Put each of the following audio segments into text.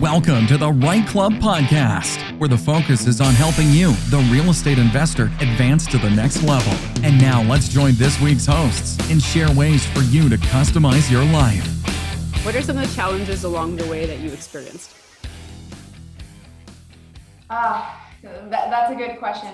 Welcome to the REITE Club podcast, where the focus is on helping you, the real estate investor, advance to the next level. And now let's join this week's hosts and share ways for you to customize your life. What are some of the challenges along the way that you experienced? That's a good question.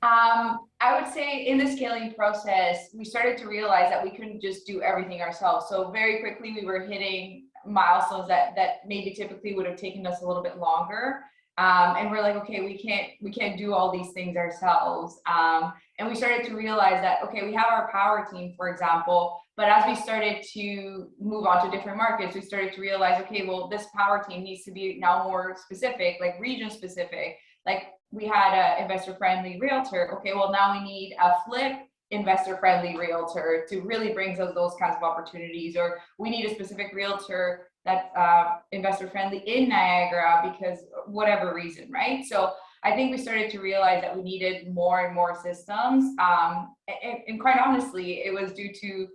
I would say in the scaling process, we started to realize that we couldn't just do everything ourselves. So very quickly, we were hitting milestones that maybe typically would have taken us a little bit longer. And we're like, okay, we can't do all these things ourselves. And we started to realize that, okay, we have our power team, for example, but as we started to move on to different markets, we started to realize, okay, well, this power team needs to be now more specific, like region specific. Like we had an investor-friendly realtor. Okay, well, now we need a flip investor-friendly realtor to really bring us those kinds of opportunities, or we need a specific realtor that's investor-friendly in Niagara because whatever reason, right? So I think we started to realize that we needed more and more systems. And quite honestly, it was due to,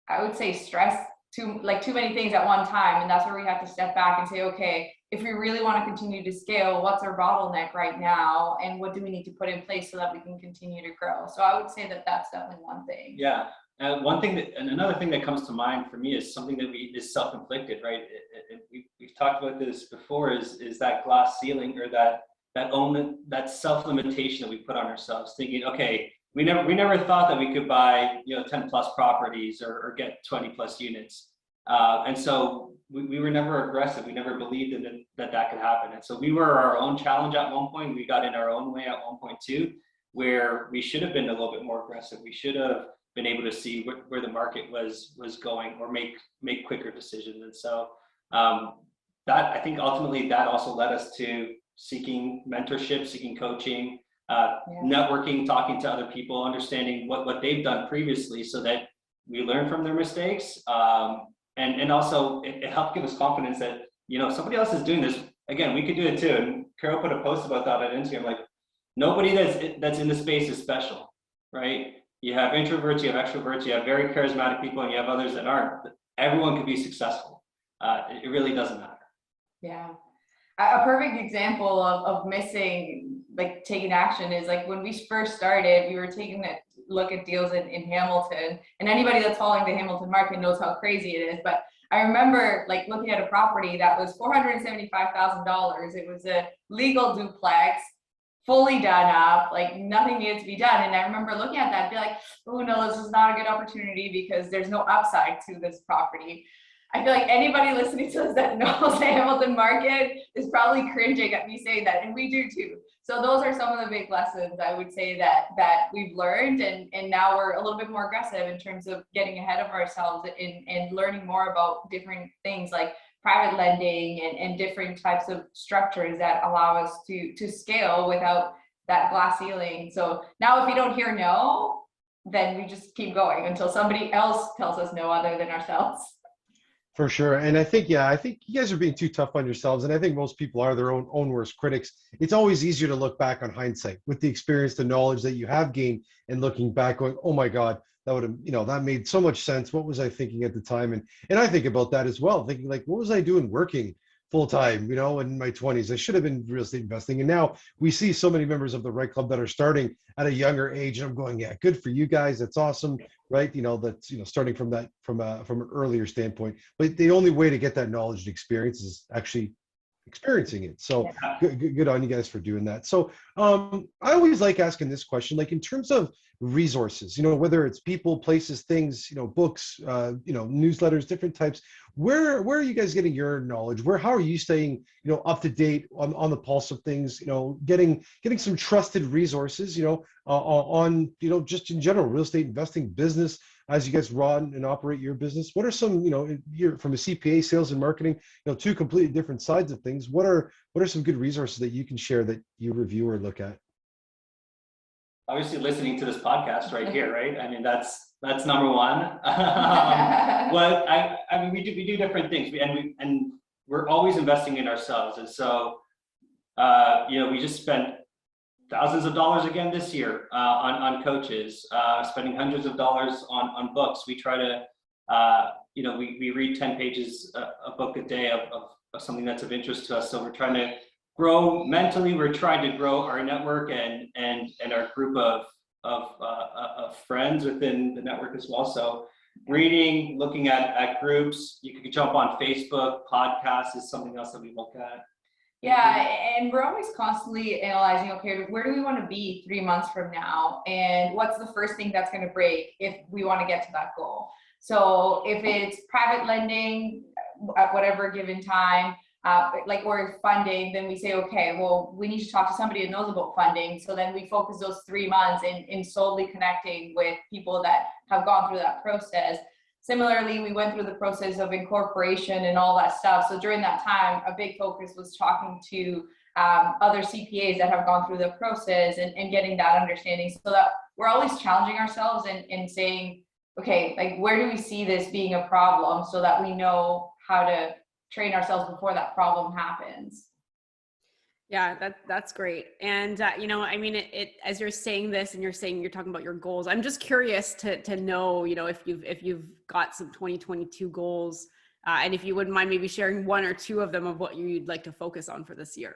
I would say, stress, too many things at one time. And that's where we had to step back and say, okay, if we really want to continue to scale, what's our bottleneck right now? And what do we need to put in place so that we can continue to grow? So I would say that that's definitely one thing. Yeah. Another thing that comes to mind for me is something that is self-inflicted, right? We've talked about this before, is that glass ceiling, or that self-limitation that we put on ourselves, thinking, okay, we never thought that we could buy 10 plus properties or get 20 plus units. And so we were never aggressive. We never believed in that could happen. And so we were our own challenge at one point. We got in our own way at one point too, where we should have been a little bit more aggressive. We should have been able to see where the market was going, or make quicker decisions. And so that, I think ultimately that also led us to seeking mentorship, seeking coaching, networking, talking to other people, understanding what they've done previously so that we learn from their mistakes. And also it helped give us confidence that, somebody else is doing this. Again, we could do it too. And Carol put a post about that on Instagram, like nobody that's in the space is special, right? You have introverts, you have extroverts, you have very charismatic people, and you have others that aren't. Everyone could be successful. It really doesn't matter. Yeah. A perfect example of missing, like taking action, is like when we first started, we were taking a look at deals in Hamilton, and anybody that's following the Hamilton market knows how crazy it is. But I remember like looking at a property that was $475,000. It was a legal duplex, fully done up, like nothing needed to be done. And I remember looking at that and be like, oh no, this is not a good opportunity because there's no upside to this property. I feel like anybody listening to us that knows the Hamilton market is probably cringing at me saying that, and we do too. So those are some of the big lessons I would say that we've learned, and now we're a little bit more aggressive in terms of getting ahead of ourselves and learning more about different things like private lending and different types of structures that allow us to scale without that glass ceiling. So now if we don't hear no, then we just keep going until somebody else tells us no other than ourselves. For sure. And I think you guys are being too tough on yourselves. And I think most people are their own worst critics. It's always easier to look back on hindsight with the experience, the knowledge that you have gained, and looking back going, oh my God, that would have, that made so much sense. What was I thinking at the time? And I think about that as well, thinking like, what was I doing working full time, in my 20s? I should have been real estate investing. And now we see so many members of the REITE Club that are starting at a younger age. And I'm going, yeah, good for you guys. That's awesome. Right. That's, starting from an earlier standpoint, but the only way to get that knowledge and experience is actually experiencing it. So good on you guys for doing that. So I always like asking this question, like in terms of resources, whether it's people, places, things, books, newsletters, different types, where are you guys getting your knowledge? How are you staying, up to date on the pulse of things, getting some trusted resources, on, just in general, real estate investing, business, as you guys run and operate your business? What are some, you're from a CPA, sales and marketing, two completely different sides of things. What are some good resources that you can share that you review or look at? Obviously listening to this podcast right here, right? I mean, that's number one. Well, I mean, we do different things, and we're always investing in ourselves. And so, we just spent thousands of dollars again this year on coaches, spending hundreds of dollars on books. We try to, we read 10 pages a book a day of something that's of interest to us. So we're trying to grow mentally. We're trying to grow our network and our group of friends within the network as well. So reading, looking at groups, you could jump on Facebook. Podcasts is something else that we look at. Yeah, and we're always constantly analyzing, okay, where do we want to be 3 months from now? And what's the first thing that's going to break if we want to get to that goal? So if it's private lending at whatever given time, or funding, then we say, okay, well, we need to talk to somebody who knows about funding. So then we focus those 3 months in solely connecting with people that have gone through that process. Similarly, we went through the process of incorporation and all that stuff. So during that time, a big focus was talking to other CPAs that have gone through the process and getting that understanding, so that we're always challenging ourselves and saying, okay, like, where do we see this being a problem, so that we know how to train ourselves before that problem happens. Yeah, that's great. And I mean, it as you're saying this and you're talking about your goals, I'm just curious to know, if you've got some 2022 goals, and if you wouldn't mind maybe sharing 1 or 2 of them of what you'd like to focus on for this year.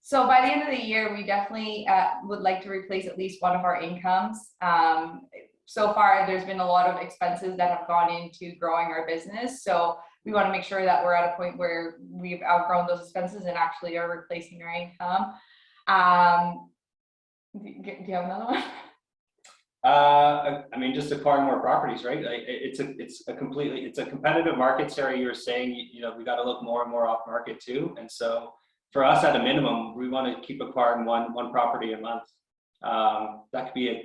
So by the end of the year, we definitely would like to replace at least one of our incomes. So far, there's been a lot of expenses that have gone into growing our business. So we want to make sure that we're at a point where we've outgrown those expenses and actually are replacing our income. Do you have another one? I mean, just acquiring more properties, right? Like, it's a competitive market, Sarah. You were saying, we got to look more and more off market too. And so for us, at a minimum, we want to keep acquiring one property a month. That could be a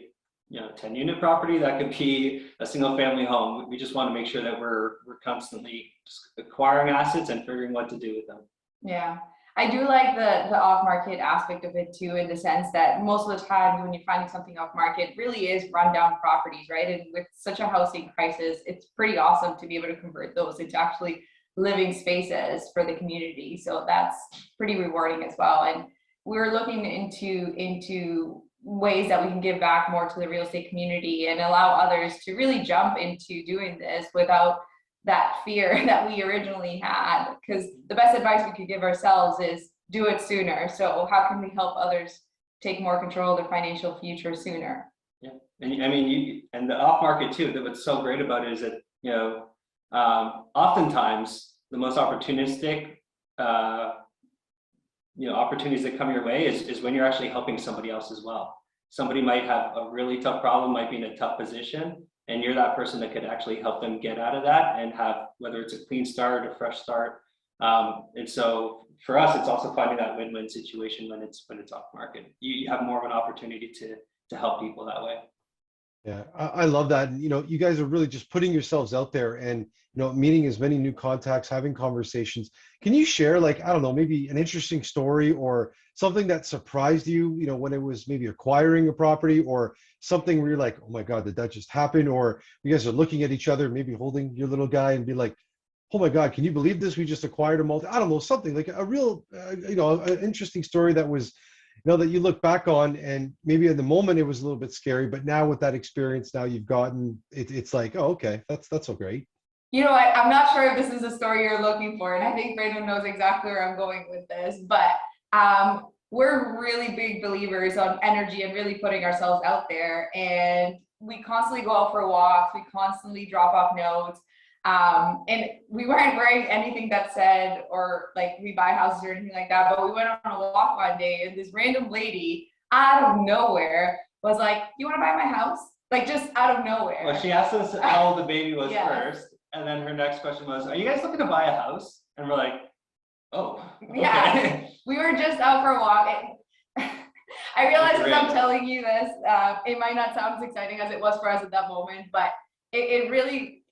10-unit property. That could be a single family home. We just want to make sure that we're constantly just acquiring assets and figuring what to do with them. Yeah, I do like the off-market aspect of it too, in the sense that most of the time when you're finding something off-market, it really is rundown properties, right? And with such a housing crisis, it's pretty awesome to be able to convert those into actually living spaces for the community. So that's pretty rewarding as well. And we're looking into ways that we can give back more to the real estate community and allow others to really jump into doing this without that fear that we originally had. Because the best advice we could give ourselves is do it sooner. So how can we help others take more control of their financial future sooner? Yeah, and I mean, and the off market too. That what's so great about it is that oftentimes the most opportunistic opportunities that come your way is when you're actually helping somebody else as well. Somebody might have a really tough problem, might be in a tough position, and you're that person that could actually help them get out of that and have, whether it's a clean start, a fresh start. And so for us, it's also finding that win-win situation when it's off market. You have more of an opportunity to help people that way. Yeah, I love that. And, you guys are really just putting yourselves out there and, meeting as many new contacts, having conversations. Can you share, I don't know, maybe an interesting story or something that surprised you, when it was maybe acquiring a property, or something where you're like, oh my God, did that just happen? Or you guys are looking at each other, maybe holding your little guy and be like, oh my God, can you believe this? We just acquired a I don't know, something like a real, an interesting story that was, that you look back on, and maybe in the moment it was a little bit scary, but now with that experience, now you've gotten it's like, oh, okay, that's so great. I'm not sure if this is a story you're looking for, and I think Brandon knows exactly where I'm going with this, but we're really big believers on energy and really putting ourselves out there, and we constantly go out for walks, we constantly drop off notes. And we weren't wearing anything that said, or we buy houses or anything like that, but we went on a walk one day and this random lady out of nowhere was like, you want to buy my house? Just out of nowhere. Well, she asked us how old the baby was Yes. first. And then her next question was, are you guys looking to buy a house? And we're like, oh, okay. Yeah, we were just out for a walk. I realize as I'm telling you this, it might not sound as exciting as it was for us at that moment, but it really,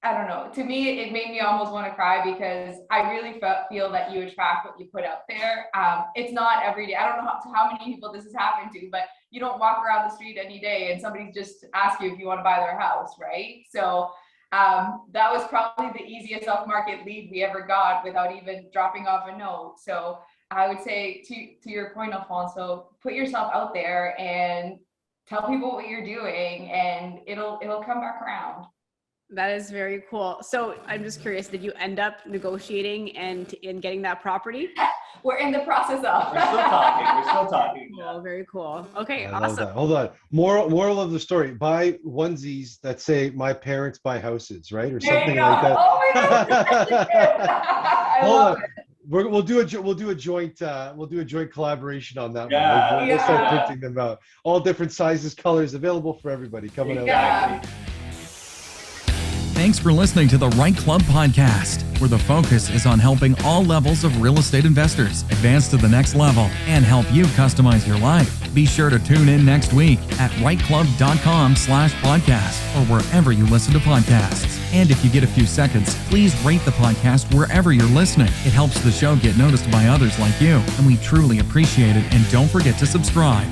I don't know, to me, it made me almost want to cry, because I really feel that you attract what you put out there. It's not every day. I don't know how many people this has happened to, but you don't walk around the street any day and somebody just asks you if you want to buy their house, right? So that was probably the easiest off-market lead we ever got without even dropping off a note. So I would say, to your point, Alfonso, put yourself out there and tell people what you're doing, and it'll come back around. That is very cool. So I'm just curious, did you end up negotiating and in getting that property? We're in the process of. We're still talking. We're still talking. Cool, very cool. Okay, I love awesome. that. Hold on. Moral of the story: buy onesies that say "My parents buy houses," right, or There you something go. like that. Oh my God. I Hold love on. it. We'll do a joint collaboration on that Yeah. one. We'll start Yeah. printing them out. All different sizes, colors, available for everybody. Coming out. Yeah. Thanks for listening to the REITE Club podcast, where the focus is on helping all levels of real estate investors advance to the next level and help you customize your life. Be sure to tune in next week at reiteclub.com/podcast or wherever you listen to podcasts. And if you get a few seconds, please rate the podcast wherever you're listening. It helps the show get noticed by others like you, and we truly appreciate it. And don't forget to subscribe.